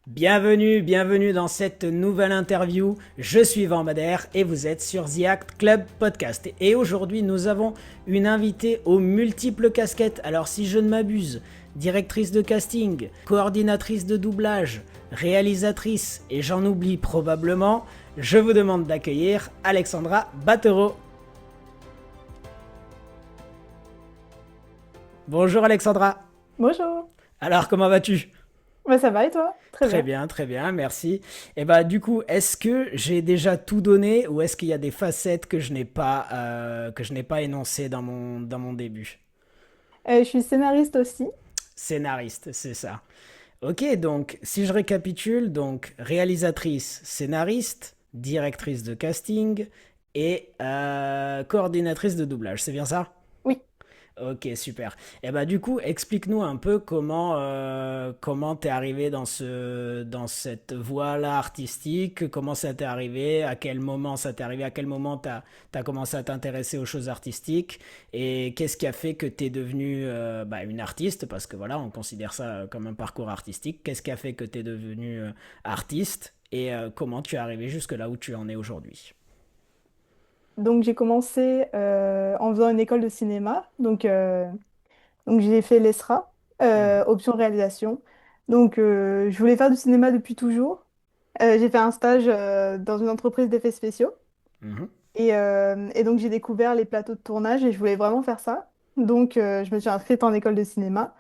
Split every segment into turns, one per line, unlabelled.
Bienvenue dans cette nouvelle interview. Je suis Van Bader et vous êtes sur The Act Club Podcast. Et aujourd'hui, nous avons une invitée aux multiples casquettes. Alors, si je ne m'abuse, directrice de casting, coordinatrice de doublage, réalisatrice, et j'en oublie probablement, je vous demande d'accueillir Alexandra Batero. Bonjour Alexandra.
Bonjour.
Alors, comment vas-tu?
Ça va et toi? Très bien.
Très bien, merci. Et bah du coup, est-ce que j'ai déjà tout donné ou est-ce qu'il y a des facettes que je n'ai pas énoncées dans mon début?
Je suis scénariste aussi.
Scénariste, c'est ça. Ok, donc si je récapitule, donc réalisatrice, scénariste, directrice de casting et coordinatrice de doublage, c'est bien ça?
Oui.
Ok, super. Et bah du coup, explique-nous un peu comment t'es arrivé dans cette voie-là artistique, comment ça t'est arrivé, à quel moment ça t'est arrivé, à quel moment t'as commencé à t'intéresser aux choses artistiques, et qu'est-ce qui a fait que t'es devenue une artiste, parce que voilà, on considère ça comme un parcours artistique. Qu'est-ce qui a fait que t'es devenue artiste et comment tu es arrivé jusque là où tu en es aujourd'hui?
Donc j'ai commencé en faisant une école de cinéma. Donc j'ai fait l'ESRA,
Mhm,
option réalisation. Donc je voulais faire du cinéma depuis toujours. J'ai fait un stage dans une entreprise d'effets spéciaux.
mhm.
Et donc j'ai découvert les plateaux de tournage et je voulais vraiment faire ça. Donc je me suis inscrite en école de cinéma.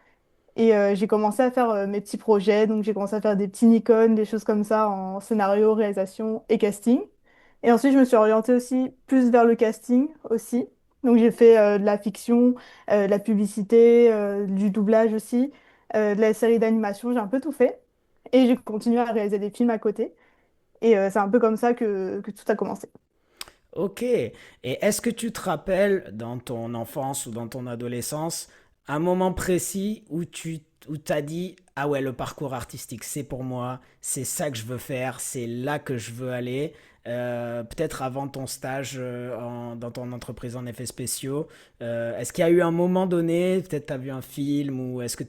Et j'ai commencé à faire mes petits projets. Donc, j'ai commencé à faire des petits Nikon, des choses comme ça en scénario, réalisation et casting. Et ensuite, je me suis orientée aussi plus vers le casting aussi. Donc, j'ai fait de la fiction, de la publicité, du doublage aussi, de la série d'animation. J'ai un peu tout fait. Et j'ai continué à réaliser des films à côté. Et c'est un peu comme ça que tout a commencé.
Ok. Et est-ce que tu te rappelles dans ton enfance ou dans ton adolescence un moment précis où tu où t'as dit ah ouais, le parcours artistique c'est pour moi, c'est ça que je veux faire, c'est là que je veux aller. Peut-être avant ton stage dans ton entreprise en effets spéciaux. Est-ce qu'il y a eu un moment donné, peut-être tu as vu un film ou est-ce que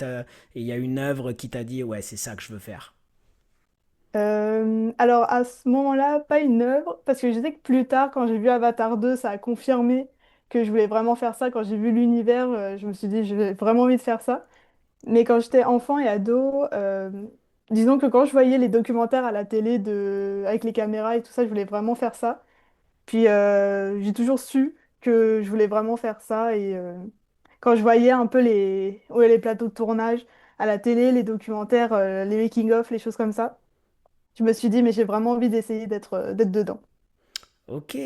il y a une œuvre qui t'a dit ouais, c'est ça que je veux faire?
Alors à ce moment-là, pas une œuvre, parce que je sais que plus tard, quand j'ai vu Avatar 2, ça a confirmé que je voulais vraiment faire ça. Quand j'ai vu l'univers, je me suis dit, j'ai vraiment envie de faire ça. Mais quand j'étais enfant et ado, disons que quand je voyais les documentaires à la télé avec les caméras et tout ça, je voulais vraiment faire ça. Puis j'ai toujours su que je voulais vraiment faire ça. Et quand je voyais un peu ouais, les plateaux de tournage à la télé, les documentaires, les making-of, les choses comme ça, je me suis dit, mais j'ai vraiment envie d'essayer d'être dedans.
Ok,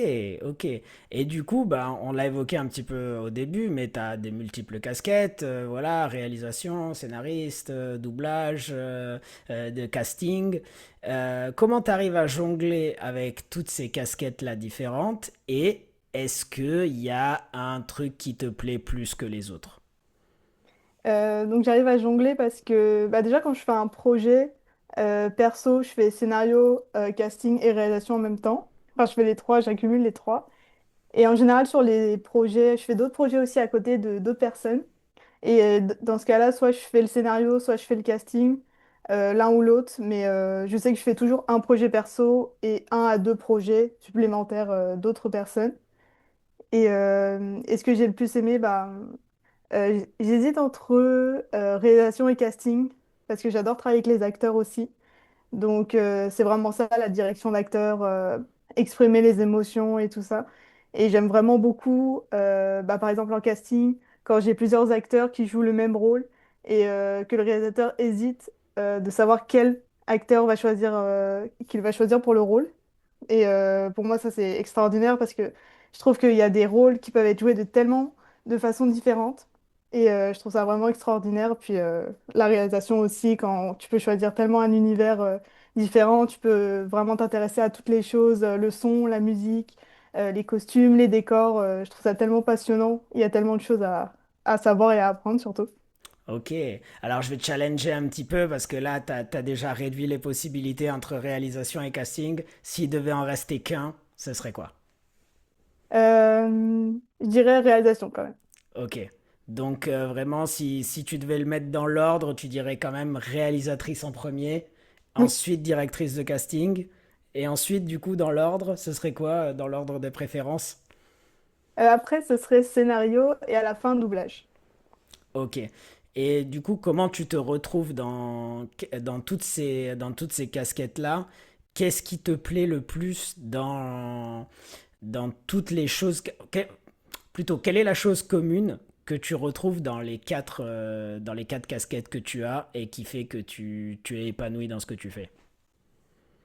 ok. Et du coup, bah, on l'a évoqué un petit peu au début, mais tu as des multiples casquettes, voilà, réalisation, scénariste, doublage, de casting. Comment tu arrives à jongler avec toutes ces casquettes-là différentes et est-ce qu'il y a un truc qui te plaît plus que les autres?
Donc j'arrive à jongler parce que bah, déjà quand je fais un projet perso, je fais scénario, casting et réalisation en même temps. Enfin, je fais les trois, j'accumule les trois. Et en général, sur les projets, je fais d'autres projets aussi à côté de d'autres personnes. Et dans ce cas-là, soit je fais le scénario, soit je fais le casting, l'un ou l'autre. Mais je sais que je fais toujours un projet perso et un à deux projets supplémentaires d'autres personnes. Et ce que j'ai le plus aimé, bah, j'hésite entre réalisation et casting, parce que j'adore travailler avec les acteurs aussi. Donc c'est vraiment ça, la direction d'acteur, exprimer les émotions et tout ça. Et j'aime vraiment beaucoup, bah, par exemple en casting, quand j'ai plusieurs acteurs qui jouent le même rôle et que le réalisateur hésite de savoir quel acteur qu'il va choisir pour le rôle. Et pour moi, ça, c'est extraordinaire parce que je trouve qu'il y a des rôles qui peuvent être joués de façons différentes. Et je trouve ça vraiment extraordinaire. Puis la réalisation aussi, quand tu peux choisir tellement un univers différent, tu peux vraiment t'intéresser à toutes les choses, le son, la musique, les costumes, les décors. Je trouve ça tellement passionnant. Il y a tellement de choses à savoir et à apprendre surtout.
Ok, alors je vais te challenger un petit peu parce que là, tu as déjà réduit les possibilités entre réalisation et casting. S'il devait en rester qu'un, ce serait quoi?
Je dirais réalisation quand même.
Ok. Donc vraiment, si tu devais le mettre dans l'ordre, tu dirais quand même réalisatrice en premier
Oui.
ensuite directrice de casting, et ensuite, du coup, dans l'ordre, ce serait quoi, dans l'ordre des préférences?
Après, ce serait scénario et à la fin, doublage.
Ok. Et du coup, comment tu te retrouves dans toutes ces casquettes-là? Qu'est-ce qui te plaît le plus dans toutes les choses? Plutôt, quelle est la chose commune que tu retrouves dans les quatre casquettes que tu as et qui fait que tu es épanoui dans ce que tu fais?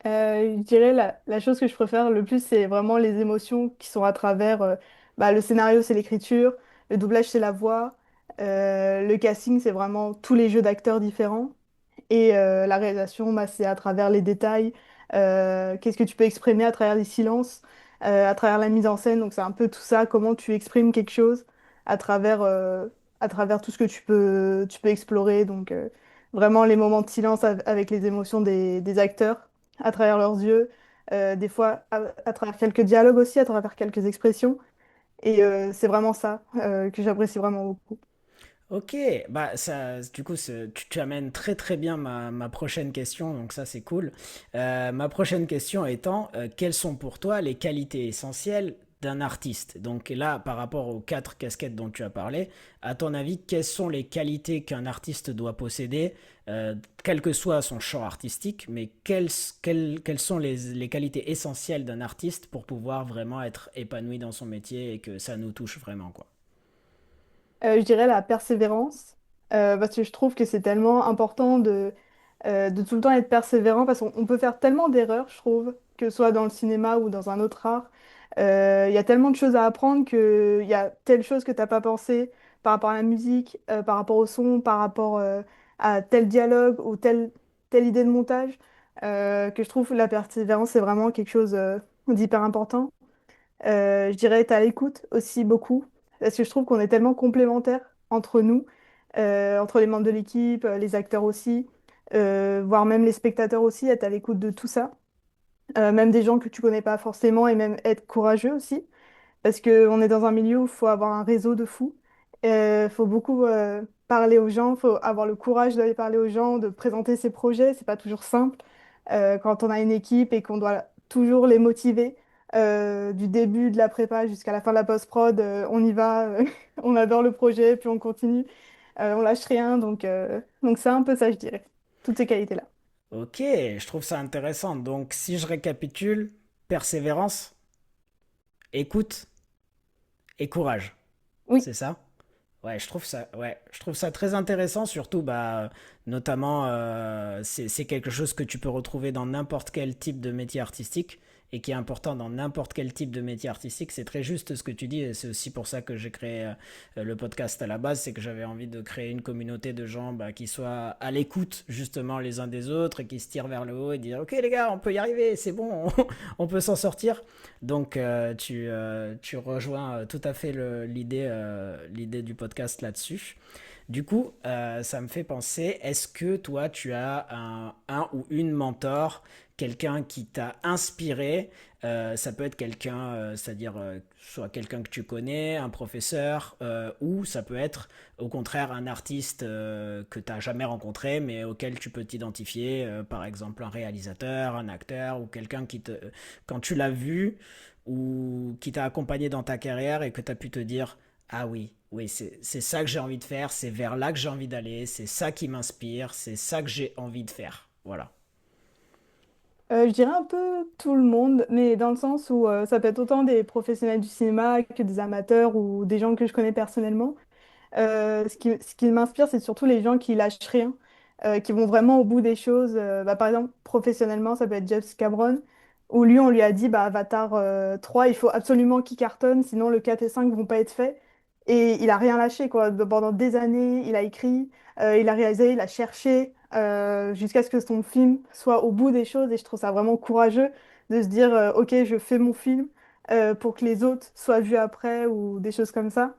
Je dirais la chose que je préfère le plus, c'est vraiment les émotions qui sont à travers le scénario, c'est l'écriture, le doublage, c'est la voix, le casting, c'est vraiment tous les jeux d'acteurs différents. Et la réalisation, bah, c'est à travers les détails, qu'est-ce que tu peux exprimer à travers les silences, à travers la mise en scène. Donc c'est un peu tout ça, comment tu exprimes quelque chose à travers, euh, à travers tout ce que tu peux explorer. Donc vraiment les moments de silence avec les émotions des acteurs, à travers leurs yeux, des fois à travers quelques dialogues aussi, à travers quelques expressions. Et c'est vraiment ça que j'apprécie vraiment beaucoup.
Ok, bah ça, du coup, tu amènes très très bien ma prochaine question, donc ça c'est cool. Ma prochaine question étant, quelles sont pour toi les qualités essentielles d'un artiste? Donc là, par rapport aux quatre casquettes dont tu as parlé, à ton avis, quelles sont les qualités qu'un artiste doit posséder, quel que soit son champ artistique, mais quelles sont les qualités essentielles d'un artiste pour pouvoir vraiment être épanoui dans son métier et que ça nous touche vraiment, quoi?
Je dirais la persévérance, parce que je trouve que c'est tellement important de tout le temps être persévérant, parce qu'on peut faire tellement d'erreurs, je trouve, que ce soit dans le cinéma ou dans un autre art. Il y a tellement de choses à apprendre qu'il y a telle chose que tu n'as pas pensé par rapport à la musique, par rapport au son, par rapport à tel dialogue ou telle idée de montage, que je trouve la persévérance, c'est vraiment quelque chose d'hyper important. Je dirais être à l'écoute aussi beaucoup, parce que je trouve qu'on est tellement complémentaires entre nous, entre les membres de l'équipe, les acteurs aussi, voire même les spectateurs aussi, être à l'écoute de tout ça. Même des gens que tu connais pas forcément et même être courageux aussi. Parce qu'on est dans un milieu où il faut avoir un réseau de fous. Il faut beaucoup parler aux gens, il faut avoir le courage d'aller parler aux gens, de présenter ses projets. C'est pas toujours simple quand on a une équipe et qu'on doit toujours les motiver. Du début de la prépa jusqu'à la fin de la post-prod, on y va, on adore le projet, puis on continue, on lâche rien. Donc c'est un peu ça, je dirais. Toutes ces qualités-là.
Ok, je trouve ça intéressant. Donc, si je récapitule, persévérance, écoute et courage.
Oui.
C'est ça? Ouais, je trouve ça très intéressant, surtout, bah, notamment, c'est quelque chose que tu peux retrouver dans n'importe quel type de métier artistique et qui est important dans n'importe quel type de métier artistique. C'est très juste ce que tu dis et c'est aussi pour ça que j'ai créé le podcast à la base, c'est que j'avais envie de créer une communauté de gens bah, qui soient à l'écoute justement les uns des autres et qui se tirent vers le haut et dire ok les gars, on peut y arriver, c'est bon, on peut s'en sortir. Donc tu rejoins tout à fait l'idée du podcast là-dessus. Du coup, ça me fait penser, est-ce que toi, tu as un ou une mentor, quelqu'un qui t'a inspiré? Ça peut être quelqu'un, c'est-à-dire soit quelqu'un que tu connais, un professeur, ou ça peut être au contraire un artiste que tu n'as jamais rencontré, mais auquel tu peux t'identifier, par exemple un réalisateur, un acteur, ou quelqu'un quand tu l'as vu, ou qui t'a accompagné dans ta carrière et que tu as pu te dire, ah oui, oui, c'est ça que j'ai envie de faire, c'est vers là que j'ai envie d'aller, c'est ça qui m'inspire, c'est ça que j'ai envie de faire. Voilà.
Je dirais un peu tout le monde, mais dans le sens où ça peut être autant des professionnels du cinéma que des amateurs ou des gens que je connais personnellement. Ce qui m'inspire, c'est surtout les gens qui lâchent rien, qui vont vraiment au bout des choses. Par exemple, professionnellement, ça peut être James Cameron, où lui, on lui a dit, bah, Avatar 3, il faut absolument qu'il cartonne, sinon le 4 et 5 vont pas être faits. Et il a rien lâché, quoi. Pendant des années, il a écrit, il a réalisé, il a cherché, jusqu'à ce que son film soit au bout des choses. Et je trouve ça vraiment courageux de se dire, OK, je fais mon film pour que les autres soient vus après ou des choses comme ça.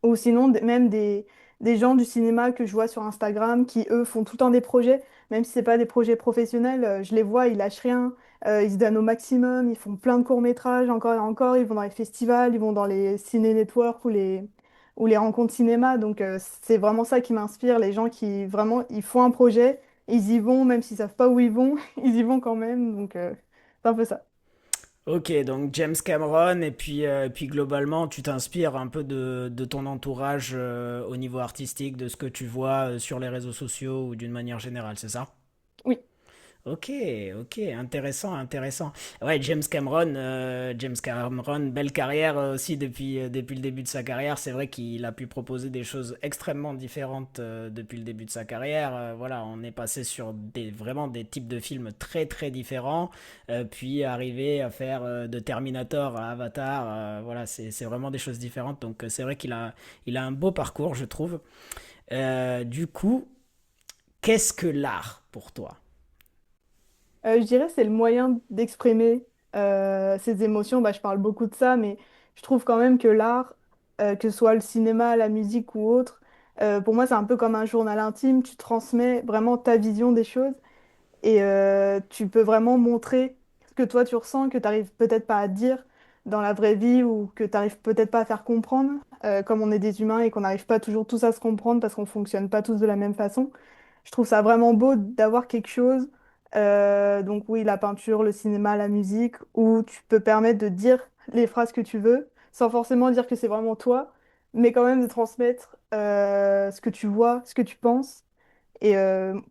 Ou sinon, même des gens du cinéma que je vois sur Instagram qui, eux, font tout le temps des projets, même si c'est pas des projets professionnels, je les vois, ils lâchent rien, ils se donnent au maximum, ils font plein de courts-métrages, encore et encore, ils vont dans les festivals, ils vont dans les ciné-networks ou les rencontres cinéma. Donc, c'est vraiment ça qui m'inspire, les gens qui, vraiment, ils font un projet ils y vont, même s'ils savent pas où ils vont, ils y vont quand même. Donc, c'est un peu ça.
Ok, donc James Cameron, et puis globalement, tu t'inspires un peu de ton entourage au niveau artistique, de ce que tu vois sur les réseaux sociaux ou d'une manière générale, c'est ça?
Oui.
Ok, ok, intéressant, intéressant. Ouais, James Cameron, belle carrière aussi depuis le début de sa carrière. C'est vrai qu'il a pu proposer des choses extrêmement différentes depuis le début de sa carrière. Voilà, on est passé sur vraiment des types de films très très différents, puis arriver à faire de Terminator à Avatar. Voilà, c'est vraiment des choses différentes. Donc c'est vrai il a un beau parcours, je trouve. Du coup, qu'est-ce que l'art pour toi?
Je dirais que c'est le moyen d'exprimer ses émotions. Bah, je parle beaucoup de ça, mais je trouve quand même que l'art, que ce soit le cinéma, la musique ou autre, pour moi, c'est un peu comme un journal intime. Tu transmets vraiment ta vision des choses. Et tu peux vraiment montrer ce que toi tu ressens, que tu n'arrives peut-être pas à dire dans la vraie vie ou que tu n'arrives peut-être pas à faire comprendre, comme on est des humains et qu'on n'arrive pas toujours tous à se comprendre parce qu'on ne fonctionne pas tous de la même façon. Je trouve ça vraiment beau d'avoir quelque chose, donc oui, la peinture, le cinéma, la musique, où tu peux permettre de dire les phrases que tu veux, sans forcément dire que c'est vraiment toi, mais quand même de transmettre ce que tu vois, ce que tu penses. Et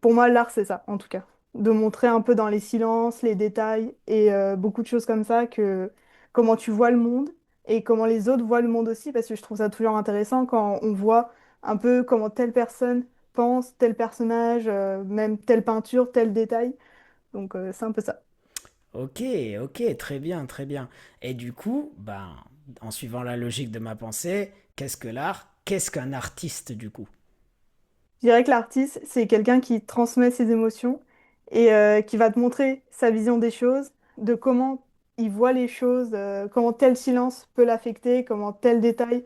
pour moi, l'art, c'est ça, en tout cas. De montrer un peu dans les silences, les détails et beaucoup de choses comme ça, que comment tu vois le monde et comment les autres voient le monde aussi, parce que je trouve ça toujours intéressant quand on voit un peu comment telle personne pense, tel personnage, même telle peinture, tel détail. Donc c'est un peu ça.
Ok, ok, très bien, très bien. Et du coup, ben, en suivant la logique de ma pensée, qu'est-ce que l'art? Qu'est-ce qu'un artiste du coup?
Je dirais que l'artiste, c'est quelqu'un qui transmet ses émotions et qui va te montrer sa vision des choses, de comment il voit les choses, comment tel silence peut l'affecter, comment tel détail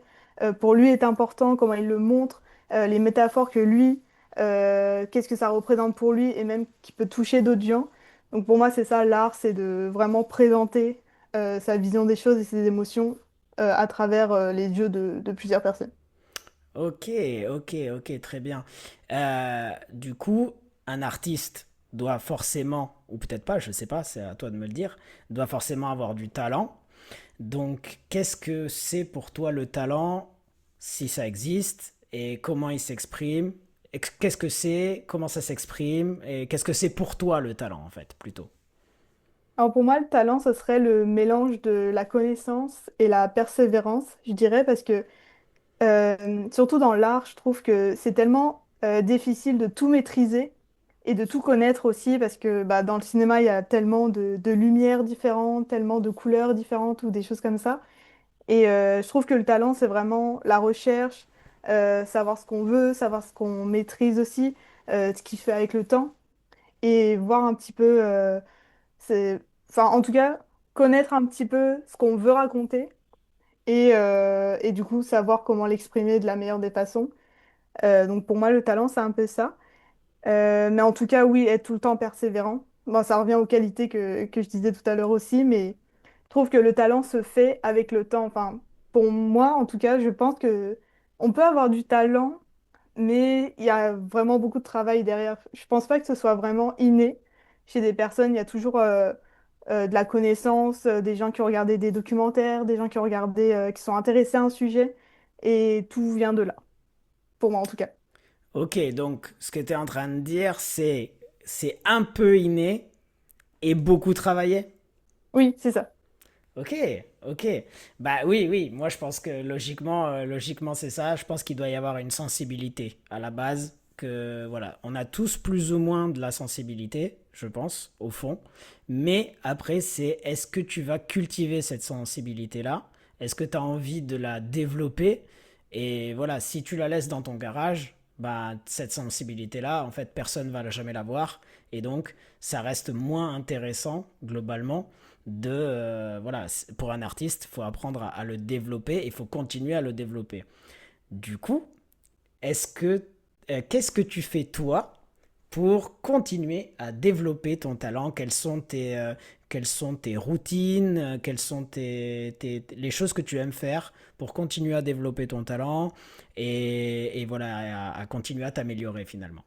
pour lui est important, comment il le montre, les métaphores que lui, qu'est-ce que ça représente pour lui et même qui peut toucher d'autres gens. Donc pour moi, c'est ça, l'art, c'est de vraiment présenter sa vision des choses et ses émotions à travers les yeux de plusieurs personnes.
Ok, ok, ok, très bien. Du coup, un artiste doit forcément, ou peut-être pas, je sais pas, c'est à toi de me le dire, doit forcément avoir du talent. Donc, qu'est-ce que c'est pour toi le talent, si ça existe, et comment il s'exprime? Qu'est-ce que c'est, comment ça s'exprime, et qu'est-ce que c'est pour toi le talent en fait, plutôt?
Alors pour moi, le talent, ce serait le mélange de la connaissance et la persévérance, je dirais, parce que surtout dans l'art, je trouve que c'est tellement difficile de tout maîtriser et de tout connaître aussi, parce que bah, dans le cinéma, il y a tellement de lumières différentes, tellement de couleurs différentes ou des choses comme ça. Et je trouve que le talent, c'est vraiment la recherche, savoir ce qu'on veut, savoir ce qu'on maîtrise aussi, ce qui fait avec le temps, et voir un petit peu c'est, enfin, en tout cas, connaître un petit peu ce qu'on veut raconter et du coup savoir comment l'exprimer de la meilleure des façons. Donc pour moi, le talent, c'est un peu ça. Mais en tout cas, oui, être tout le temps persévérant. Bon, ça revient aux qualités que je disais tout à l'heure aussi, mais je trouve que le talent se fait avec le temps. Enfin, pour moi, en tout cas, je pense que on peut avoir du talent, mais il y a vraiment beaucoup de travail derrière. Je pense pas que ce soit vraiment inné chez des personnes. Il y a toujours de la connaissance, des gens qui ont regardé des documentaires, des gens qui ont regardé, qui sont intéressés à un sujet, et tout vient de là, pour moi en tout cas.
Ok, donc ce que tu es en train de dire, c'est un peu inné et beaucoup travaillé.
Oui, c'est ça.
Ok, ok. Bah oui, oui, moi je pense que logiquement c'est ça. Je pense qu'il doit y avoir une sensibilité à la base. Que voilà, on a tous plus ou moins de la sensibilité, je pense, au fond. Mais après, c'est est-ce que tu vas cultiver cette sensibilité-là? Est-ce que tu as envie de la développer? Et voilà, si tu la laisses dans ton garage, bah cette sensibilité-là, en fait, personne va jamais la voir. Et donc, ça reste moins intéressant globalement voilà, pour un artiste, il faut apprendre à le développer, il faut continuer à le développer. Du coup, est-ce que qu'est-ce que tu fais toi pour continuer à développer ton talent? Quelles sont tes routines? Quelles sont les choses que tu aimes faire pour continuer à développer ton talent et voilà, à continuer à t'améliorer finalement?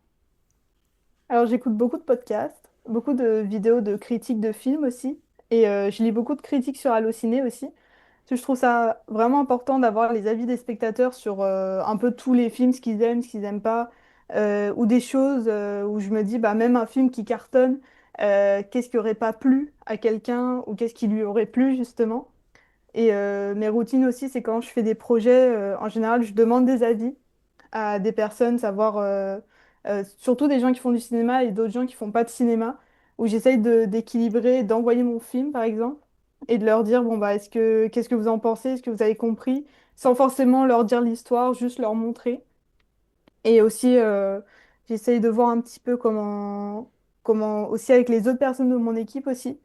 Alors j'écoute beaucoup de podcasts, beaucoup de vidéos de critiques de films aussi, et je lis beaucoup de critiques sur Allociné aussi. Parce que je trouve ça vraiment important d'avoir les avis des spectateurs sur un peu tous les films, ce qu'ils aiment pas, ou des choses où je me dis, bah, même un film qui cartonne, qu'est-ce qui aurait pas plu à quelqu'un, ou qu'est-ce qui lui aurait plu justement. Et mes routines aussi, c'est quand je fais des projets, en général, je demande des avis à des personnes, savoir surtout des gens qui font du cinéma et d'autres gens qui font pas de cinéma, où j'essaye d'équilibrer, d'envoyer mon film par exemple, et de leur dire bon bah qu'est-ce que vous en pensez, est-ce que vous avez compris, sans forcément leur dire l'histoire, juste leur montrer. Et aussi, j'essaye de voir un petit peu comment aussi avec les autres personnes de mon équipe aussi.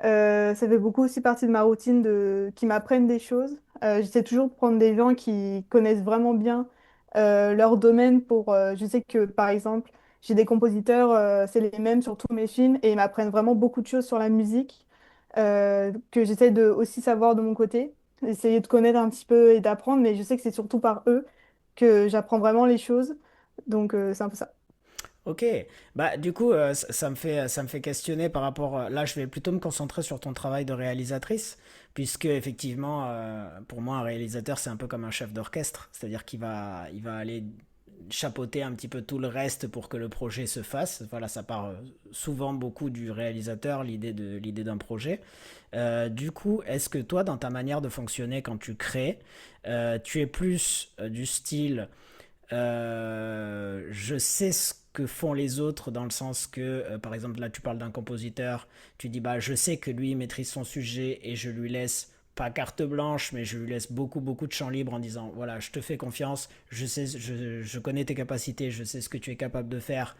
Ça fait beaucoup aussi partie de ma routine qui m'apprennent des choses. J'essaie toujours de prendre des gens qui connaissent vraiment bien leur domaine je sais que, par exemple, j'ai des compositeurs, c'est les mêmes sur tous mes films et ils m'apprennent vraiment beaucoup de choses sur la musique que j'essaie de aussi savoir de mon côté. Essayer de connaître un petit peu et d'apprendre, mais je sais que c'est surtout par eux que j'apprends vraiment les choses. Donc, c'est un peu ça.
Ok, bah du coup ça me fait questionner par rapport là je vais plutôt me concentrer sur ton travail de réalisatrice puisque effectivement pour moi un réalisateur c'est un peu comme un chef d'orchestre, c'est-à-dire il va aller chapeauter un petit peu tout le reste pour que le projet se fasse. Voilà, ça part souvent beaucoup du réalisateur, l'idée d'un projet. Du coup, est-ce que toi, dans ta manière de fonctionner quand tu crées, tu es plus du style je sais ce que font les autres dans le sens que, par exemple, là tu parles d'un compositeur, tu dis bah je sais que lui il maîtrise son sujet et je lui laisse pas carte blanche, mais je lui laisse beaucoup de champ libre en disant voilà, je te fais confiance, je connais tes capacités, je sais ce que tu es capable de faire,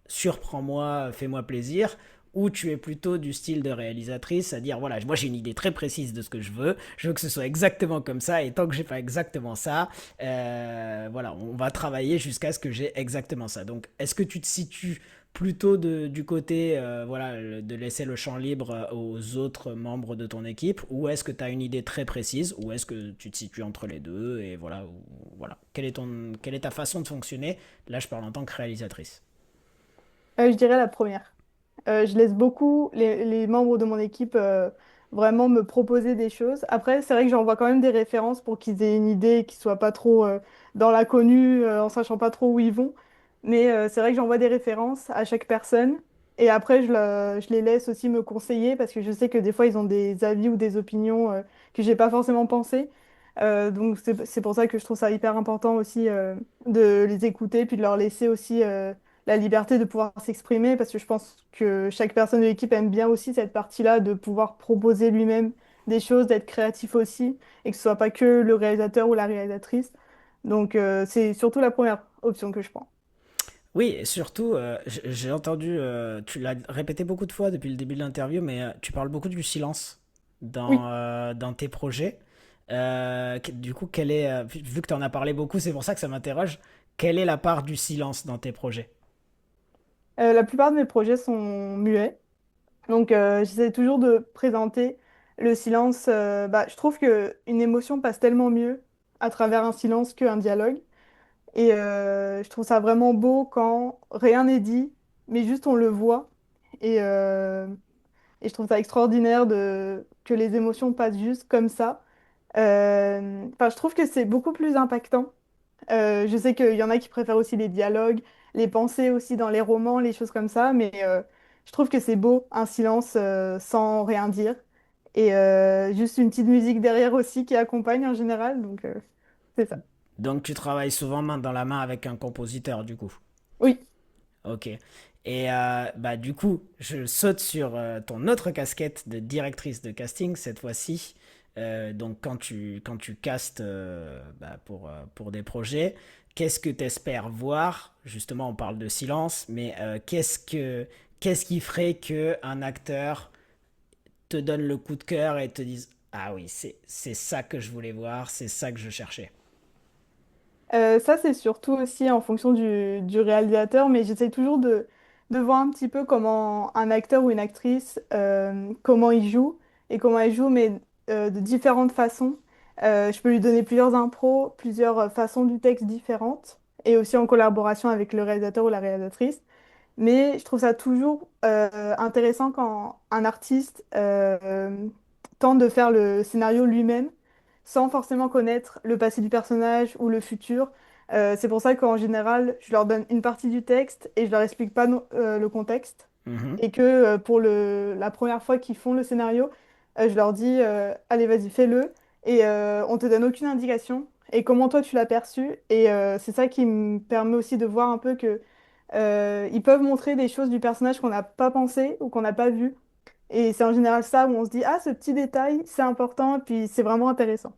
surprends-moi, fais-moi plaisir, ou tu es plutôt du style de réalisatrice, à dire voilà, moi j'ai une idée très précise de ce que je veux que ce soit exactement comme ça, et tant que j'ai pas exactement ça, voilà, on va travailler jusqu'à ce que j'ai exactement ça. Donc, est-ce que tu te situes plutôt du côté voilà, de laisser le champ libre aux autres membres de ton équipe, ou est-ce que tu as une idée très précise, ou est-ce que tu te situes entre les deux, et voilà, voilà. Quelle est ta façon de fonctionner? Là, je parle en tant que réalisatrice.
Je dirais la première. Je laisse beaucoup les membres de mon équipe vraiment me proposer des choses. Après, c'est vrai que j'envoie quand même des références pour qu'ils aient une idée et qu'ils soient pas trop dans l'inconnu, en sachant pas trop où ils vont. Mais c'est vrai que j'envoie des références à chaque personne. Et après, je les laisse aussi me conseiller parce que je sais que des fois, ils ont des avis ou des opinions que j'ai pas forcément pensé. Donc, c'est pour ça que je trouve ça hyper important aussi de les écouter puis de leur laisser aussi la liberté de pouvoir s'exprimer parce que je pense que chaque personne de l'équipe aime bien aussi cette partie-là de pouvoir proposer lui-même des choses, d'être créatif aussi et que ce soit pas que le réalisateur ou la réalisatrice. Donc c'est surtout la première option que je prends.
Oui, et surtout, j'ai entendu, tu l'as répété beaucoup de fois depuis le début de l'interview, mais tu parles beaucoup du silence
Oui,
dans tes projets. Du coup, quelle est, vu que tu en as parlé beaucoup, c'est pour ça que ça m'interroge, quelle est la part du silence dans tes projets?
La plupart de mes projets sont muets. Donc j'essaie toujours de présenter le silence. Bah, je trouve que une émotion passe tellement mieux à travers un silence qu'un dialogue. Et je trouve ça vraiment beau quand rien n'est dit, mais juste on le voit. Et, euh, et je trouve ça extraordinaire que les émotions passent juste comme ça. Enfin, je trouve que c'est beaucoup plus impactant. Je sais qu'il y en a qui préfèrent aussi les dialogues, les pensées aussi dans les romans, les choses comme ça, mais je trouve que c'est beau, un silence sans rien dire. Et juste une petite musique derrière aussi qui accompagne en général, donc c'est ça.
Donc, tu travailles souvent main dans la main avec un compositeur, du coup.
Oui.
Ok. Et bah, du coup, je saute sur ton autre casquette de directrice de casting cette fois-ci. Donc, quand tu castes bah, pour des projets, qu'est-ce que tu espères voir? Justement, on parle de silence, mais qu'est-ce qui ferait qu'un acteur te donne le coup de cœur et te dise ah oui, c'est ça que je voulais voir, c'est ça que je cherchais.
Ça, c'est surtout aussi en fonction du réalisateur, mais j'essaie toujours de voir un petit peu comment un acteur ou une actrice, comment il joue et comment il joue, mais de différentes façons. Je peux lui donner plusieurs impros, plusieurs façons du texte différentes, et aussi en collaboration avec le réalisateur ou la réalisatrice. Mais je trouve ça toujours intéressant quand un artiste tente de faire le scénario lui-même sans forcément connaître le passé du personnage ou le futur. C'est pour ça qu'en général, je leur donne une partie du texte et je leur explique pas le contexte.
Mhm.
Et que pour la première fois qu'ils font le scénario, je leur dis allez, vas-y, fais-le. Et on te donne aucune indication. Et comment toi tu l'as perçu. Et c'est ça qui me permet aussi de voir un peu que ils peuvent montrer des choses du personnage qu'on n'a pas pensé ou qu'on n'a pas vu. Et c'est en général ça où on se dit, ah, ce petit détail, c'est important, et puis c'est vraiment intéressant.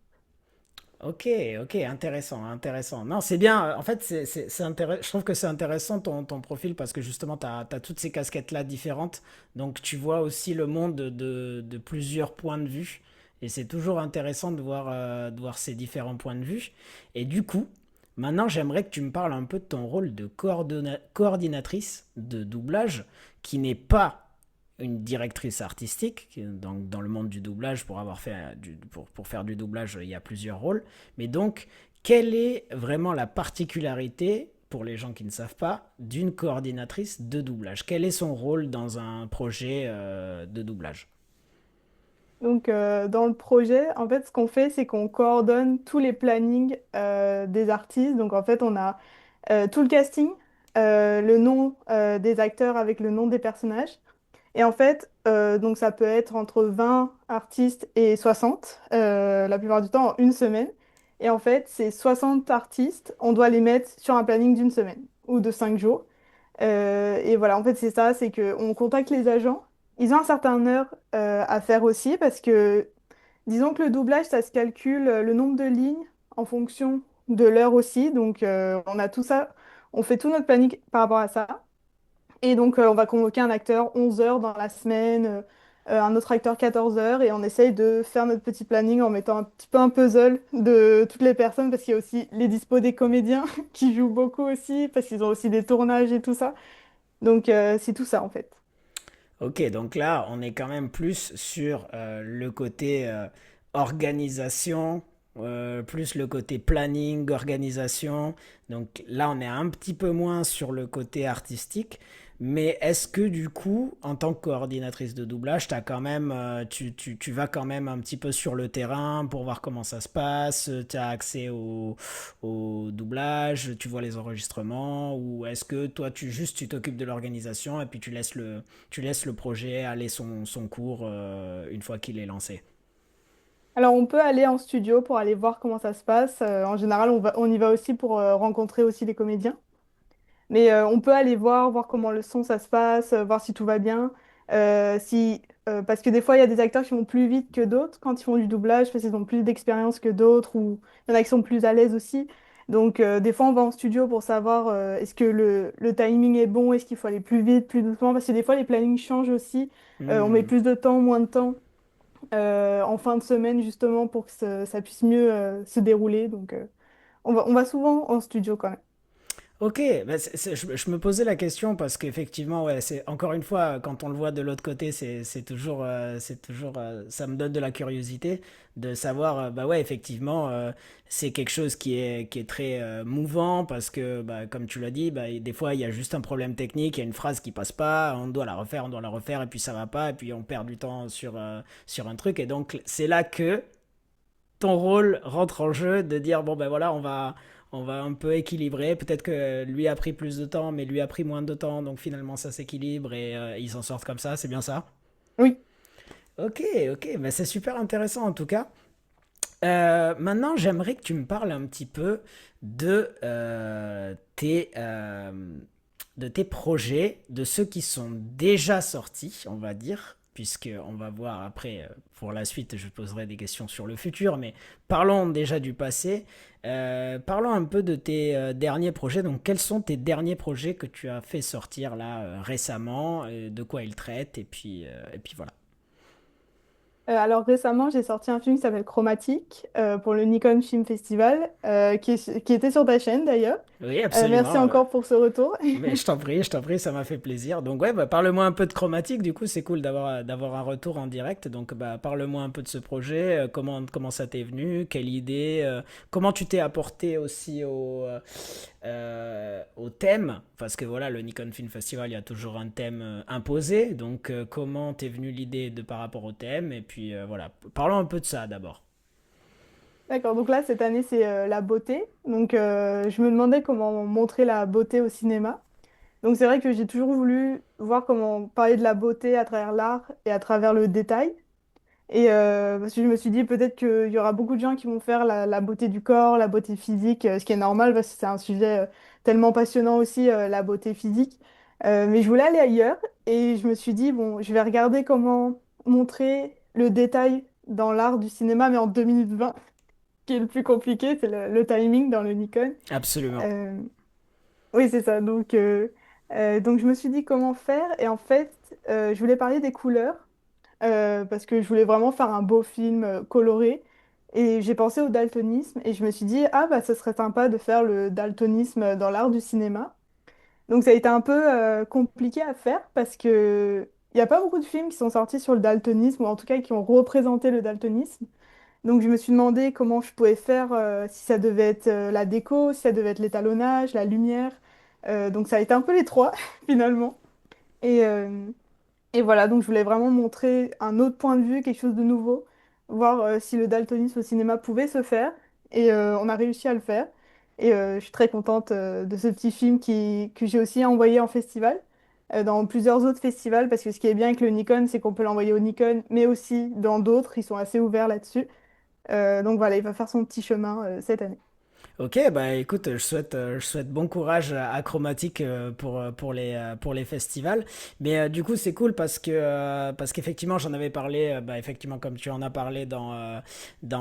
Ok, ok, intéressant, intéressant. Non, c'est bien. En fait, je trouve que c'est intéressant ton profil parce que justement, tu as toutes ces casquettes-là différentes. Donc, tu vois aussi le monde de plusieurs points de vue. Et c'est toujours intéressant de voir ces différents points de vue. Et du coup, maintenant, j'aimerais que tu me parles un peu de ton rôle de coordinatrice de doublage qui n'est pas une directrice artistique. Donc, dans le monde du doublage, pour faire du doublage, il y a plusieurs rôles. Mais donc, quelle est vraiment la particularité, pour les gens qui ne savent pas, d'une coordinatrice de doublage? Quel est son rôle dans un projet de doublage?
Donc, dans le projet, en fait, ce qu'on fait, c'est qu'on coordonne tous les plannings des artistes. Donc, en fait, on a tout le casting, le nom des acteurs avec le nom des personnages. Et en fait, donc ça peut être entre 20 artistes et 60, la plupart du temps en une semaine. Et en fait, ces 60 artistes, on doit les mettre sur un planning d'une semaine ou de 5 jours. Et voilà, en fait, c'est ça, c'est qu'on contacte les agents. Ils ont un certain heure à faire aussi parce que, disons que le doublage, ça se calcule le nombre de lignes en fonction de l'heure aussi. Donc, on a tout ça, on fait tout notre planning par rapport à ça. Et donc, on va convoquer un acteur 11 heures dans la semaine, un autre acteur 14 heures, et on essaye de faire notre petit planning en mettant un petit peu un puzzle de toutes les personnes, parce qu'il y a aussi les dispos des comédiens qui jouent beaucoup aussi, parce qu'ils ont aussi des tournages et tout ça. Donc, c'est tout ça, en fait.
Ok, donc là, on est quand même plus sur le côté organisation, plus le côté planning, organisation. Donc là, on est un petit peu moins sur le côté artistique. Mais est-ce que du coup, en tant que coordinatrice de doublage, tu vas quand même un petit peu sur le terrain pour voir comment ça se passe, tu as accès au doublage, tu vois les enregistrements, ou est-ce que toi, tu t'occupes de l'organisation et puis tu laisses le projet aller son cours une fois qu'il est lancé.
Alors, on peut aller en studio pour aller voir comment ça se passe. En général, on y va aussi pour rencontrer aussi les comédiens. Mais on peut aller voir comment le son ça se passe, voir si tout va bien. Parce que des fois, il y a des acteurs qui vont plus vite que d'autres quand ils font du doublage, parce qu'ils ont plus d'expérience que d'autres, ou il y en a qui sont plus à l'aise aussi. Donc, des fois, on va en studio pour savoir est-ce que le timing est bon, est-ce qu'il faut aller plus vite, plus doucement, parce que des fois, les plannings changent aussi. On met
Hmm.
plus de temps, moins de temps en fin de semaine, justement, pour que ça puisse mieux se dérouler. Donc, on va souvent en studio quand même.
Ok, bah je me posais la question parce qu'effectivement, ouais, c'est encore une fois, quand on le voit de l'autre côté, c'est toujours, ça me donne de la curiosité de savoir, bah ouais, effectivement, c'est quelque chose qui est très mouvant parce que, bah, comme tu l'as dit, bah, des fois, il y a juste un problème technique, il y a une phrase qui passe pas, on doit la refaire, et puis ça va pas, et puis on perd du temps sur un truc, et donc c'est là que ton rôle rentre en jeu de dire bon ben voilà on va un peu équilibrer, peut-être que lui a pris plus de temps mais lui a pris moins de temps donc finalement ça s'équilibre et ils s'en sortent comme ça, c'est bien ça.
Oui.
Ok, ok, mais c'est super intéressant en tout cas. Maintenant j'aimerais que tu me parles un petit peu de de tes projets, de ceux qui sont déjà sortis, on va dire, puisque on va voir après, pour la suite, je poserai des questions sur le futur, mais parlons déjà du passé. Parlons un peu de tes derniers projets. Donc, quels sont tes derniers projets que tu as fait sortir là récemment, de quoi ils traitent, et puis voilà.
Alors récemment, j'ai sorti un film qui s'appelle Chromatique pour le Nikon Film Festival, qui était sur ta chaîne d'ailleurs.
Oui,
Merci
absolument.
encore pour ce retour.
Mais je t'en prie, ça m'a fait plaisir. Donc ouais, bah, parle-moi un peu de chromatique. Du coup, c'est cool d'avoir un retour en direct. Donc bah, parle-moi un peu de ce projet. Comment ça t'est venu? Quelle idée? Comment tu t'es apporté aussi au thème? Parce que voilà, le Nikon Film Festival, il y a toujours un thème imposé. Donc comment t'es venu l'idée de par rapport au thème? Et puis voilà, parlons un peu de ça d'abord.
D'accord, donc là, cette année, c'est la beauté. Donc je me demandais comment montrer la beauté au cinéma. Donc c'est vrai que j'ai toujours voulu voir comment parler de la beauté à travers l'art et à travers le détail. Et parce que je me suis dit peut-être qu'il y aura beaucoup de gens qui vont faire la beauté du corps, la beauté physique, ce qui est normal parce que c'est un sujet tellement passionnant aussi, la beauté physique. Mais je voulais aller ailleurs et je me suis dit, bon, je vais regarder comment montrer le détail dans l'art du cinéma, mais en 2020, qui est le plus compliqué, c'est le timing dans le Nikon.
Absolument.
Euh, oui, c'est ça. Donc je me suis dit comment faire et en fait, je voulais parler des couleurs parce que je voulais vraiment faire un beau film coloré. Et j'ai pensé au daltonisme et je me suis dit, ah bah ça serait sympa de faire le daltonisme dans l'art du cinéma. Donc ça a été un peu compliqué à faire parce que il n'y a pas beaucoup de films qui sont sortis sur le daltonisme ou en tout cas qui ont représenté le daltonisme. Donc je me suis demandé comment je pouvais faire, si ça devait être la déco, si ça devait être l'étalonnage, la lumière. Donc ça a été un peu les trois finalement. Et, euh, et voilà, donc je voulais vraiment montrer un autre point de vue, quelque chose de nouveau, voir si le daltonisme au cinéma pouvait se faire. Et on a réussi à le faire. Et je suis très contente de ce petit film que j'ai aussi envoyé en festival, dans plusieurs autres festivals, parce que ce qui est bien avec le Nikon, c'est qu'on peut l'envoyer au Nikon, mais aussi dans d'autres, ils sont assez ouverts là-dessus. Donc voilà, il va faire son petit chemin cette année.
Ok, bah écoute, je souhaite bon courage à Chromatique pour les festivals. Mais du coup, c'est cool parce qu'effectivement, j'en avais parlé, bah, effectivement, comme tu en as parlé dans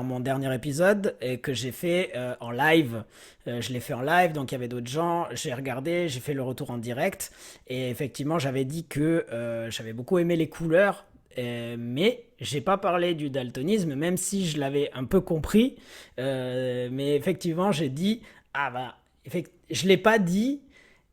mon dernier épisode et que j'ai fait en live. Je l'ai fait en live, donc il y avait d'autres gens. J'ai regardé, j'ai fait le retour en direct. Et effectivement, j'avais dit que j'avais beaucoup aimé les couleurs. Mais j'ai pas parlé du daltonisme, même si je l'avais un peu compris. Mais effectivement, j'ai dit, ah bah, je l'ai pas dit.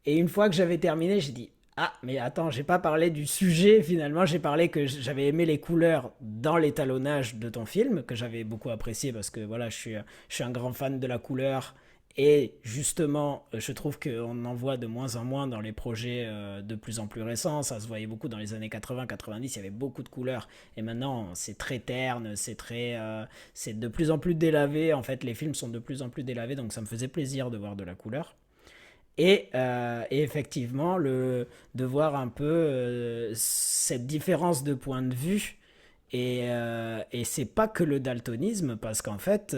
Et une fois que j'avais terminé, j'ai dit, ah, mais attends, j'ai pas parlé du sujet finalement. J'ai parlé que j'avais aimé les couleurs dans l'étalonnage de ton film, que j'avais beaucoup apprécié parce que voilà, je suis un grand fan de la couleur. Et justement, je trouve qu'on en voit de moins en moins dans les projets de plus en plus récents. Ça se voyait beaucoup dans les années 80-90, il y avait beaucoup de couleurs. Et maintenant, c'est très terne, c'est de plus en plus délavé. En fait, les films sont de plus en plus délavés, donc ça me faisait plaisir de voir de la couleur. Et effectivement, de voir un peu cette différence de point de vue. Et c'est pas que le daltonisme, parce qu'en fait,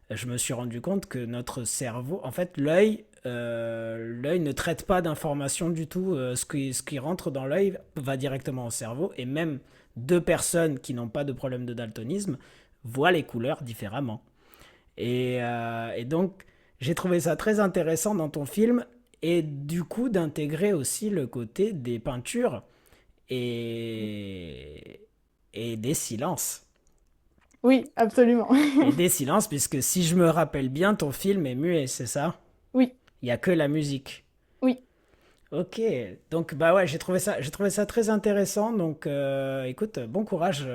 je me suis rendu compte que notre cerveau, en fait, l'œil ne traite pas d'informations du tout. Ce qui rentre dans l'œil va directement au cerveau. Et même deux personnes qui n'ont pas de problème de daltonisme voient les couleurs différemment. Et donc, j'ai trouvé ça très intéressant dans ton film et du coup d'intégrer aussi le côté des peintures et, et des silences.
Oui, absolument.
Et des silences, puisque si je me rappelle bien, ton film est muet, c'est ça?
Oui,
Il n'y a que la musique.
oui.
Ok, donc bah ouais, j'ai trouvé ça très intéressant. Donc écoute, bon courage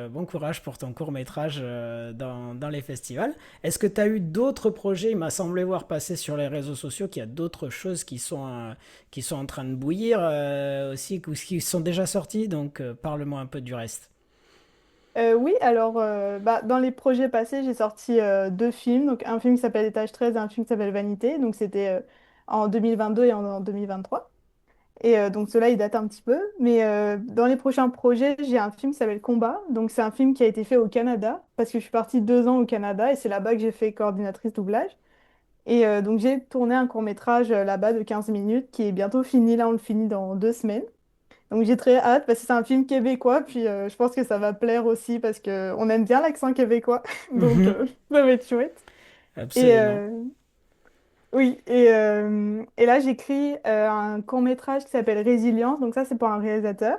pour ton court métrage dans les festivals. Est-ce que tu as eu d'autres projets? Il m'a semblé voir passer sur les réseaux sociaux qu'il y a d'autres choses qui sont en train de bouillir aussi, ou qui sont déjà sorties. Donc parle-moi un peu du reste.
Oui, alors bah, dans les projets passés, j'ai sorti deux films. Donc un film qui s'appelle Étage 13 et un film qui s'appelle Vanité. Donc c'était en 2022 et en 2023. Et donc ceux-là, ils datent un petit peu. Mais dans les prochains projets, j'ai un film qui s'appelle Combat. Donc c'est un film qui a été fait au Canada parce que je suis partie 2 ans au Canada et c'est là-bas que j'ai fait coordinatrice doublage. Et donc j'ai tourné un court-métrage là-bas de 15 minutes qui est bientôt fini. Là, on le finit dans 2 semaines. Donc j'ai très hâte parce que c'est un film québécois, puis je pense que ça va plaire aussi parce que on aime bien l'accent québécois, donc
Mhm.
ça va être chouette. Et
Absolument.
oui, et là j'écris un court-métrage qui s'appelle Résilience, donc ça c'est pour un réalisateur.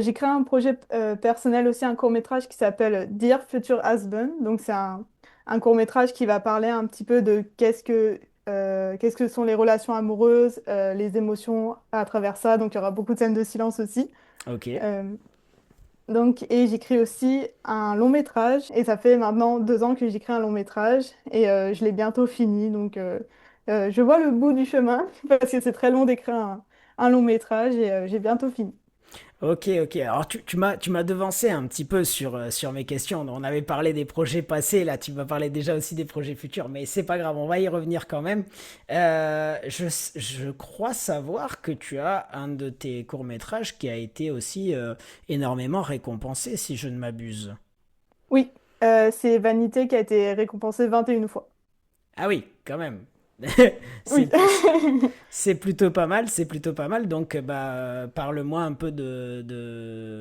J'ai créé un projet personnel aussi, un court-métrage qui s'appelle Dear Future Husband. Donc c'est un court-métrage qui va parler un petit peu de qu'est-ce que sont les relations amoureuses, les émotions à travers ça. Donc il y aura beaucoup de scènes de silence aussi.
Ok.
Euh, et j'écris aussi un long métrage. Et ça fait maintenant 2 ans que j'écris un long métrage. Et je l'ai bientôt fini. Je vois le bout du chemin parce que c'est très long d'écrire un long métrage et j'ai bientôt fini.
Ok, ok. Alors tu m'as devancé un petit peu sur mes questions. On avait parlé des projets passés, là tu m'as parlé déjà aussi des projets futurs, mais c'est pas grave, on va y revenir quand même. Je crois savoir que tu as un de tes courts-métrages qui a été aussi énormément récompensé, si je ne m'abuse.
Oui, c'est Vanité qui a été récompensée 21 fois.
Ah oui, quand même.
Oui.
C'est c'est plutôt pas mal, c'est plutôt pas mal. Donc, bah, parle-moi un peu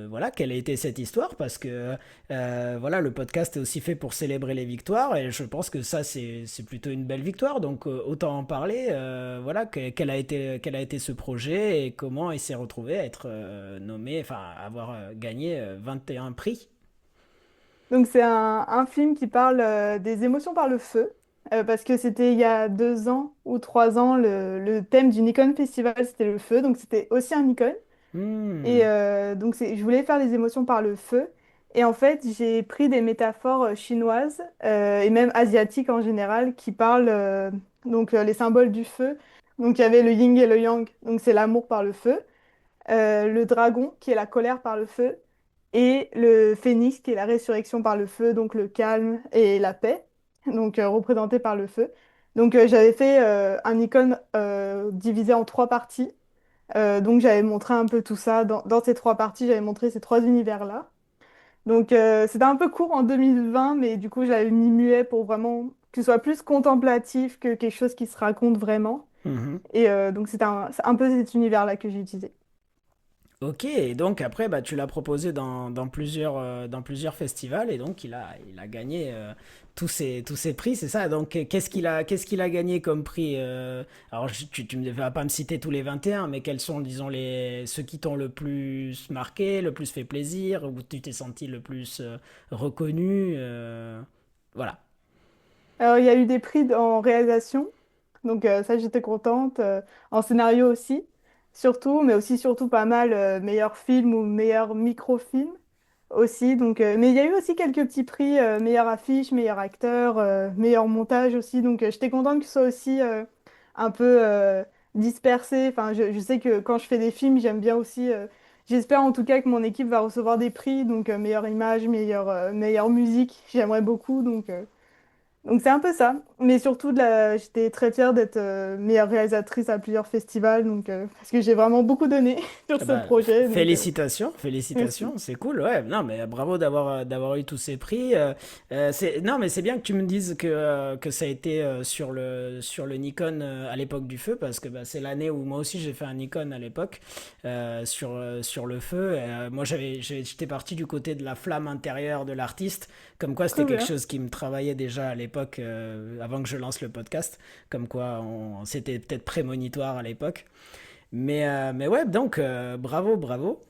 voilà, quelle a été cette histoire, parce que voilà, le podcast est aussi fait pour célébrer les victoires, et je pense que ça, c'est plutôt une belle victoire. Donc, autant en parler. Voilà, quel a été ce projet et comment il s'est retrouvé à être nommé, enfin, avoir gagné 21 prix.
Donc c'est un film qui parle des émotions par le feu, parce que c'était il y a 2 ans ou 3 ans, le thème du Nikon Festival, c'était le feu, donc c'était aussi un Nikon. Et
Hmm.
je voulais faire les émotions par le feu. Et en fait, j'ai pris des métaphores chinoises et même asiatiques en général qui parlent les symboles du feu. Donc il y avait le yin et le yang, donc c'est l'amour par le feu. Le dragon, qui est la colère par le feu, et le phénix, qui est la résurrection par le feu, donc le calme et la paix, donc représenté par le feu. J'avais fait un icône divisé en 3 parties. Donc j'avais montré un peu tout ça. Dans ces 3 parties, j'avais montré ces 3 univers-là. C'était un peu court en 2020, mais du coup j'avais mis muet pour vraiment que ce soit plus contemplatif que quelque chose qui se raconte vraiment.
Mhm.
Et donc c'est un peu cet univers-là que j'ai utilisé.
Ok, et donc après, bah, tu l'as proposé dans plusieurs festivals, et donc il a gagné tous ces prix, c'est ça? Donc qu'est-ce qu'il a gagné comme prix alors tu ne vas pas me citer tous les 21, mais quels sont, disons, ceux qui t'ont le plus marqué, le plus fait plaisir, où tu t'es senti le plus reconnu voilà.
Alors, il y a eu des prix en réalisation, donc ça j'étais contente. En scénario aussi, surtout, mais aussi surtout pas mal meilleur film ou meilleur micro-film aussi. Mais il y a eu aussi quelques petits prix, meilleure affiche, meilleur acteur, meilleur montage aussi. J'étais contente que ce soit aussi un peu dispersé. Enfin, je sais que quand je fais des films, j'aime bien aussi. J'espère en tout cas que mon équipe va recevoir des prix, donc meilleure image, meilleure musique. J'aimerais beaucoup, donc c'est un peu ça. Mais surtout, j'étais très fière d'être meilleure réalisatrice à plusieurs festivals, parce que j'ai vraiment beaucoup donné sur
Ah
ce
bah,
projet.
félicitations,
Merci.
félicitations, c'est cool, ouais. Non, mais bravo d'avoir eu tous ces prix. Non, mais c'est bien que tu me dises que ça a été sur le Nikon à l'époque du feu, parce que bah, c'est l'année où moi aussi j'ai fait un Nikon à l'époque sur le feu. Moi, j'étais parti du côté de la flamme intérieure de l'artiste, comme quoi c'était
Trop
quelque
bien.
chose qui me travaillait déjà à l'époque, avant que je lance le podcast, comme quoi c'était peut-être prémonitoire à l'époque. Mais ouais, donc bravo, bravo.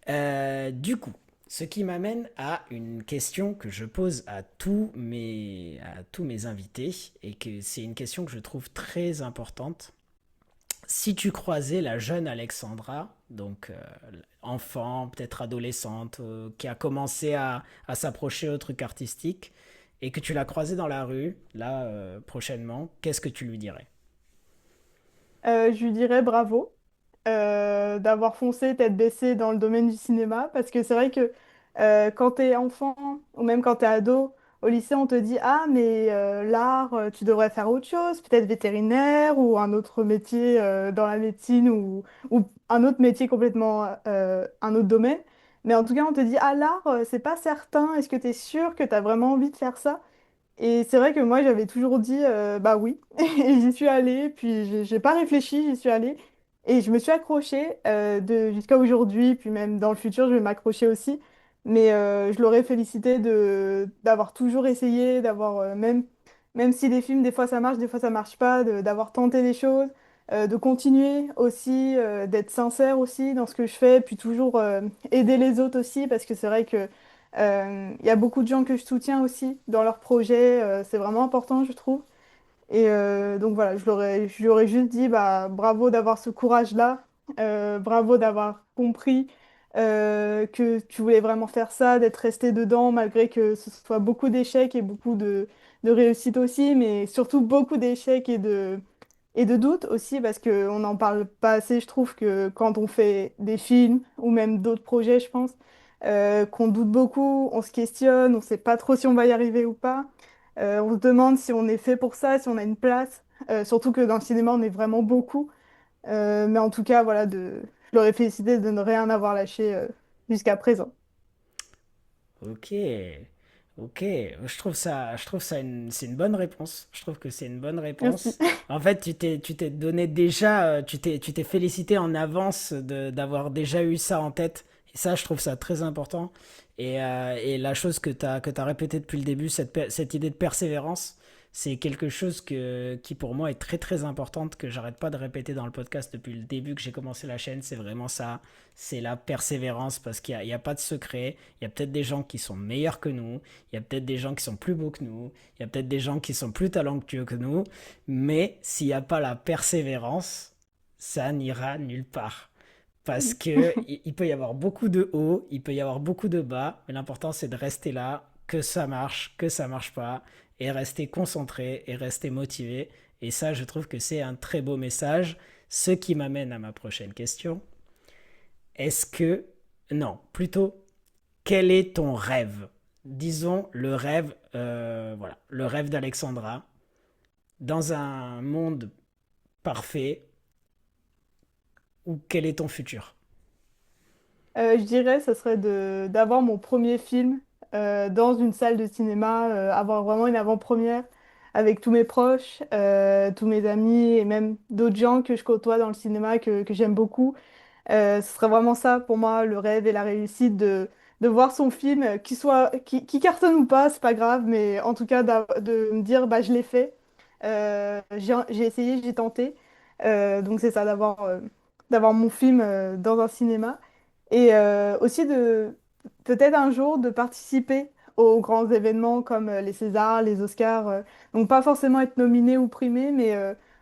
Du coup, ce qui m'amène à une question que je pose à tous mes invités, et que c'est une question que je trouve très importante. Si tu croisais la jeune Alexandra, donc enfant, peut-être adolescente, qui a commencé à s'approcher au truc artistique, et que tu l'as croisée dans la rue, là, prochainement, qu'est-ce que tu lui dirais?
Je lui dirais bravo d'avoir foncé tête baissée dans le domaine du cinéma, parce que c'est vrai que quand t'es enfant ou même quand t'es ado, au lycée, on te dit, ah, mais l'art, tu devrais faire autre chose, peut-être vétérinaire ou un autre métier dans la médecine ou un autre métier complètement, un autre domaine. Mais en tout cas, on te dit, ah, l'art, c'est pas certain, est-ce que tu es sûr que tu as vraiment envie de faire ça? Et c'est vrai que moi, j'avais toujours dit bah oui. Et j'y suis allée, puis j'ai pas réfléchi, j'y suis allée. Et je me suis accrochée jusqu'à aujourd'hui, puis même dans le futur, je vais m'accrocher aussi. Mais je l'aurais félicité d'avoir toujours essayé, même si les films, des fois ça marche, des fois ça marche pas, d'avoir tenté des choses. de continuer aussi, d'être sincère aussi dans ce que je fais, puis toujours aider les autres aussi, parce que c'est vrai que il y a beaucoup de gens que je soutiens aussi dans leurs projets, c'est vraiment important, je trouve. Et donc voilà, je lui aurais juste dit bah, bravo d'avoir ce courage-là, bravo d'avoir compris que tu voulais vraiment faire ça, d'être resté dedans malgré que ce soit beaucoup d'échecs et beaucoup de réussites aussi, mais surtout beaucoup d'échecs et de doutes aussi, parce qu'on n'en parle pas assez, je trouve, que quand on fait des films ou même d'autres projets, je pense, qu'on doute beaucoup, on se questionne, on ne sait pas trop si on va y arriver ou pas. On se demande si on est fait pour ça, si on a une place. Surtout que dans le cinéma, on est vraiment beaucoup. Mais en tout cas, voilà, je leur ai félicité de ne rien avoir lâché jusqu'à présent.
Ok, ok. Je trouve ça c'est une bonne réponse. Je trouve que c'est une bonne
Merci.
réponse. En fait, tu t'es donné déjà, tu t'es félicité en avance d'avoir déjà eu ça en tête. Et ça, je trouve ça très important. Et la chose que t'as répété depuis le début, cette idée de persévérance, c'est quelque chose qui pour moi est très très importante, que j'arrête pas de répéter dans le podcast depuis le début que j'ai commencé la chaîne. C'est vraiment ça, c'est la persévérance parce qu'il y a pas de secret. Il y a peut-être des gens qui sont meilleurs que nous, il y a peut-être des gens qui sont plus beaux que nous, il y a peut-être des gens qui sont plus talentueux que nous, mais s'il n'y a pas la persévérance, ça n'ira nulle part. Parce que il peut y avoir beaucoup de hauts, il peut y avoir beaucoup de bas, mais l'important c'est de rester là, que ça marche pas, et rester concentré et rester motivé. Et ça, je trouve que c'est un très beau message. Ce qui m'amène à ma prochaine question. Est-ce que... Non, plutôt, quel est ton rêve? Disons le rêve, voilà, le rêve d'Alexandra. Dans un monde parfait, ou quel est ton futur?
Je dirais, ce serait d'avoir mon premier film dans une salle de cinéma, avoir vraiment une avant-première avec tous mes proches, tous mes amis et même d'autres gens que je côtoie dans le cinéma que j'aime beaucoup. Ce serait vraiment ça pour moi, le rêve et la réussite de voir son film, qui cartonne ou pas, c'est pas grave, mais en tout cas de me dire bah, je l'ai fait. J'ai essayé, j'ai tenté. Donc c'est ça, d'avoir mon film dans un cinéma. Et aussi de peut-être un jour de participer aux grands événements comme les Césars, les Oscars. Donc pas forcément être nominé ou primé, mais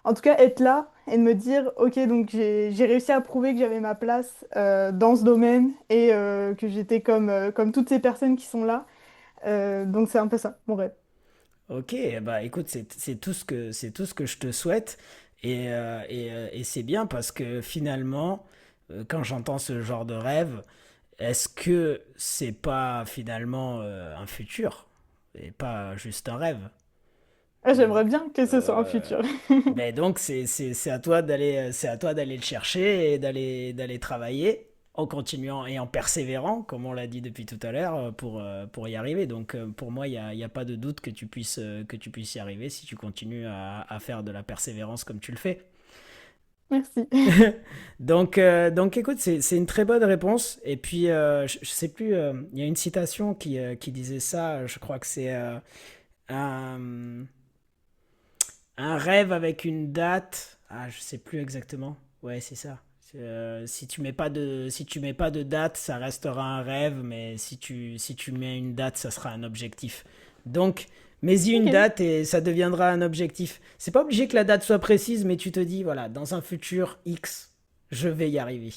en tout cas être là et de me dire, ok, donc j'ai réussi à prouver que j'avais ma place dans ce domaine et que j'étais comme toutes ces personnes qui sont là. Donc c'est un peu ça, mon rêve.
Ok, bah écoute, c'est tout ce que je te souhaite. Et c'est bien parce que finalement, quand j'entends ce genre de rêve, est-ce que c'est pas finalement un futur et pas juste un rêve?
Ah, j'aimerais
Donc,
bien que ce soit un futur.
ben donc c'est à toi d'aller c'est à toi d'aller le chercher et d'aller travailler en continuant et en persévérant, comme on l'a dit depuis tout à l'heure, pour y arriver. Donc pour moi, il y a pas de doute que tu puisses y arriver si tu continues à faire de la persévérance comme tu le fais.
Merci.
Donc écoute, c'est une très bonne réponse. Et puis, je sais plus, il y a une citation qui disait ça, je crois que c'est un, un rêve avec une date. Ah, je sais plus exactement. Ouais, c'est ça. Si tu mets pas de date, ça restera un rêve, mais si tu mets une date, ça sera un objectif. Donc, mets-y une
Ok.
date et ça deviendra un objectif. C'est pas obligé que la date soit précise, mais tu te dis, voilà, dans un futur X, je vais y arriver.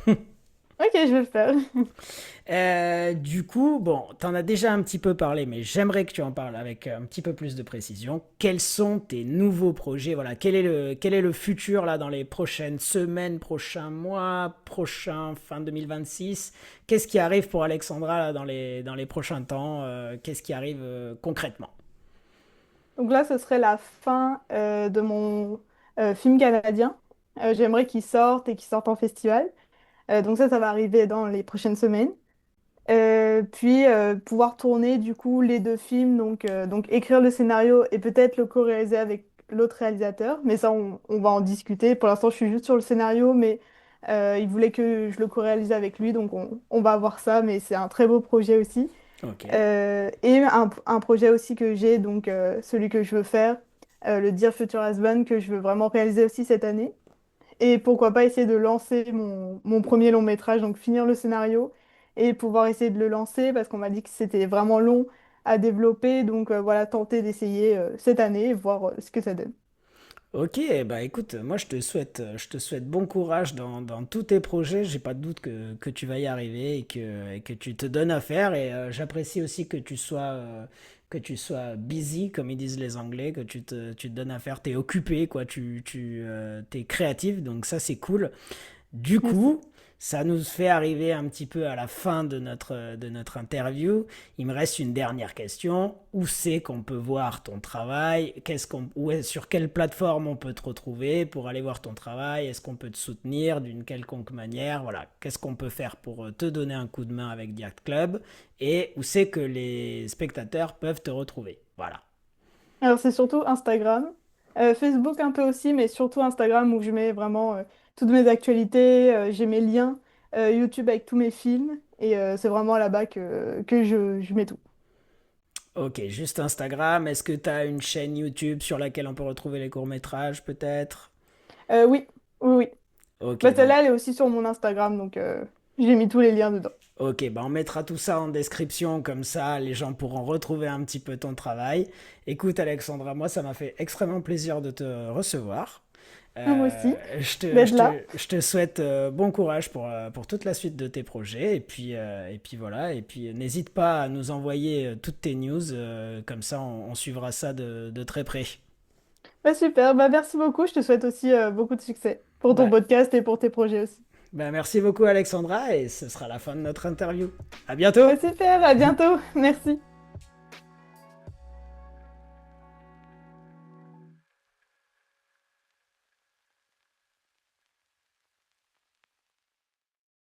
Ok, je vais le faire.
Du coup, bon, t'en as déjà un petit peu parlé, mais j'aimerais que tu en parles avec un petit peu plus de précision. Quels sont tes nouveaux projets? Voilà, quel est le futur là dans les prochaines semaines, prochains mois, prochains fin 2026? Qu'est-ce qui arrive pour Alexandra là, dans les prochains temps? Qu'est-ce qui arrive concrètement?
Donc là, ce serait la fin de mon film canadien. J'aimerais qu'il sorte en festival. Donc ça va arriver dans les prochaines semaines. Puis pouvoir tourner du coup les deux films, donc écrire le scénario et peut-être le co-réaliser avec l'autre réalisateur. Mais ça, on va en discuter. Pour l'instant, je suis juste sur le scénario, mais il voulait que je le co-réalise avec lui, donc on va voir ça. Mais c'est un très beau projet aussi.
Ok.
Et un projet aussi que j'ai, donc celui que je veux faire, le Dear Future Husband, que je veux vraiment réaliser aussi cette année. Et pourquoi pas essayer de lancer mon premier long métrage, donc finir le scénario et pouvoir essayer de le lancer parce qu'on m'a dit que c'était vraiment long à développer. Donc voilà, tenter d'essayer cette année et voir ce que ça donne.
Ok, bah écoute, moi je te souhaite bon courage dans tous tes projets. J'ai pas de doute que tu vas y arriver et que tu te donnes à faire. Et j'apprécie aussi que tu sois busy, comme ils disent les Anglais, que tu te donnes à faire. T'es occupé, quoi. T'es créatif, donc ça c'est cool. Du
Merci.
coup, ça nous fait arriver un petit peu à la fin de notre interview. Il me reste une dernière question. Où c'est qu'on peut voir ton travail? Sur quelle plateforme on peut te retrouver pour aller voir ton travail? Est-ce qu'on peut te soutenir d'une quelconque manière? Voilà, qu'est-ce qu'on peut faire pour te donner un coup de main avec Diact Club? Et où c'est que les spectateurs peuvent te retrouver? Voilà.
Alors c'est surtout Instagram, Facebook un peu aussi, mais surtout Instagram où je mets vraiment toutes mes actualités, j'ai mes liens, YouTube avec tous mes films, et c'est vraiment là-bas que je mets tout.
Ok, juste Instagram. Est-ce que tu as une chaîne YouTube sur laquelle on peut retrouver les courts-métrages peut-être?
Oui, oui, oui.
Ok,
Bah,
bon.
celle-là, elle est aussi sur mon Instagram, donc j'ai mis tous les liens dedans.
Ok, bah on mettra tout ça en description, comme ça les gens pourront retrouver un petit peu ton travail. Écoute Alexandra, moi ça m'a fait extrêmement plaisir de te recevoir.
Ah, moi aussi,
Je
d'être là.
je te souhaite bon courage pour toute la suite de tes projets. Et puis voilà, et puis n'hésite pas à nous envoyer toutes tes news, comme ça on suivra ça de très près.
Bah, super, bah, merci beaucoup, je te souhaite aussi beaucoup de succès pour ton
Bah,
podcast et pour tes projets aussi.
bah merci beaucoup Alexandra, et ce sera la fin de notre interview. À bientôt!
Bah, super, à bientôt, merci.